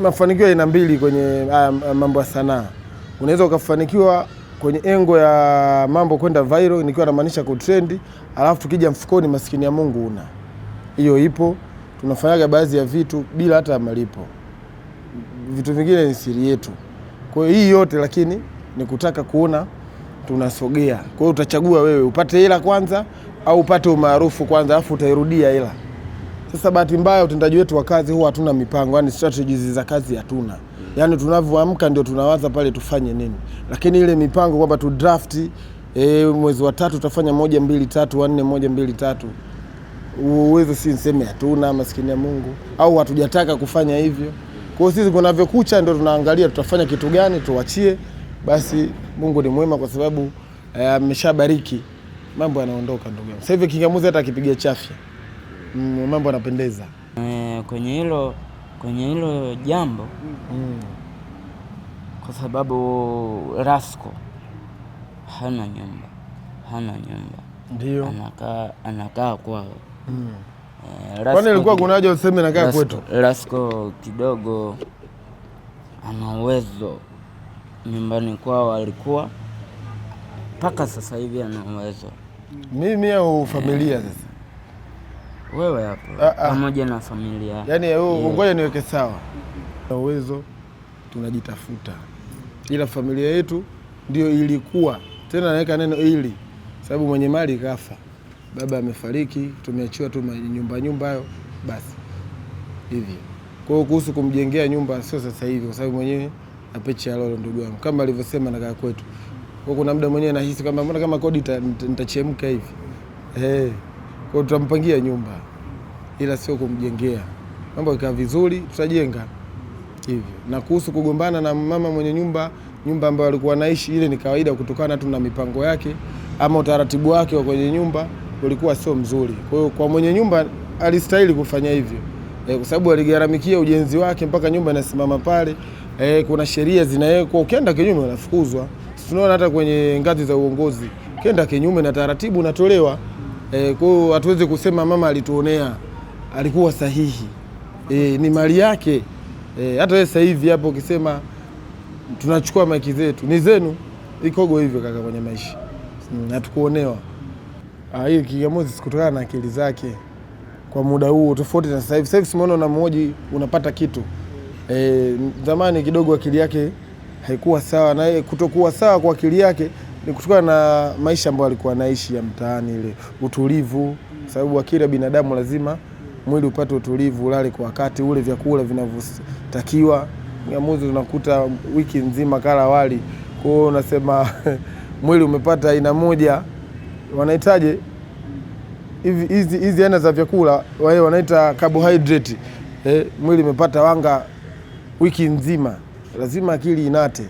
Mafanikio aina mbili kwenye mambo ya sanaa. Unaweza ukafanikiwa kwenye engo ya mambo kwenda viral, nikiwa namaanisha kutrendi, alafu tukija mfukoni maskini ya Mungu una. Hiyo ipo, tunafanyaga baadhi ya vitu bila hata malipo. Vitu vingine ni siri yetu. Kwa hiyo hii yote lakini ni kutaka kuona tunasogea. Kwa hiyo utachagua wewe, upate hela kwanza au upate umaarufu kwanza, alafu utairudia hela. Sasa bahati mbaya utendaji wetu wa kazi huwa hatuna mipango, yani strategies za kazi hatuna. Yani tunavyoamka ndio tunawaza pale tufanye nini. Lakini ile mipango kwamba tu draft mwezi wa 3 tutafanya 1 2 3 4 1 2 3. Uwezo si niseme hatuna, maskini ya Mungu, au hatujataka kufanya hivyo. Kwa hiyo sisi kunavyokucha ndio tunaangalia tutafanya kitu gani tuachie, basi Mungu ni mwema kwa sababu ameshabariki. Mambo yanaondoka ndugu yangu. Sasa hivi kingamuzi hata akipiga chafya mambo yanapendeza. Kwenye hilo jambo kwa sababu Rasco hana nyumba. Ndio. Anakaa kwao. Kwani ilikuwa kuna haja useme nakaa kwetu? Rasco kidogo ana uwezo nyumbani kwao, alikuwa mpaka sasa hivi ana uwezo. Mimi au familia sasa? Wewe hapo pamoja na familia. Yaani ngoja niweke sawa. Na uwezo tunajitafuta. Ila familia yetu ndio ilikuwa. Tena naweka neno ili sababu mwenye mali kafa. Baba amefariki, tumeachiwa tu nyumba hayo basi. Hivi. Kwa hiyo kuhusu kumjengea nyumba sio sasa hivi kwa sababu mwenyewe apechi ya lolo ndugu yangu. Kama alivyosema nakaa kwetu. Kwa kuna muda mwenyewe nahisi kama mbona kama kodi nitachemka hivi. Kwa tutampangia nyumba ila sio kumjengea. Mambo yakaa vizuri tutajenga hivyo. Na kuhusu kugombana na mama mwenye nyumba ambayo alikuwa anaishi, ile ni kawaida kutokana tu na mipango yake ama utaratibu wake wa kwenye nyumba ulikuwa sio mzuri. Kwa hiyo kwa mwenye nyumba alistahili kufanya hivyo. Kwa sababu aligharamikia ujenzi wake mpaka nyumba inasimama pale. Kuna sheria zinawekwa, ukienda kinyume unafukuzwa. Tunaona hata kwenye ngazi za uongozi, ukienda kinyume na taratibu unatolewa. Kwa hiyo hatuwezi kusema mama alituonea, alikuwa sahihi. Ni mali yake. Hata wewe sasa hivi hapo ukisema tunachukua maiki zetu, ni zenu, ikogo hivyo kaka kwenye maisha. Hatukuonewa. Hii Kingamuzi sikutokana na akili zake kwa muda huo tofauti na sasa hivi. Sasa hivi simuona na mmoja unapata kitu. Zamani kidogo akili yake haikuwa sawa, na kutokuwa sawa kwa akili yake ni kutokana na maisha ambayo alikuwa anaishi ya mtaani, ile utulivu, sababu akili ya binadamu lazima mwili upate utulivu, ulale kwa wakati, ule vyakula vinavyotakiwa. Kingamuzi unakuta wiki nzima kala wali. Kwa hiyo unasema mwili umepata aina moja, wanahitaji hizi aina za vyakula wao wanaita carbohydrate. Mwili umepata wanga wiki nzima, lazima akili inate.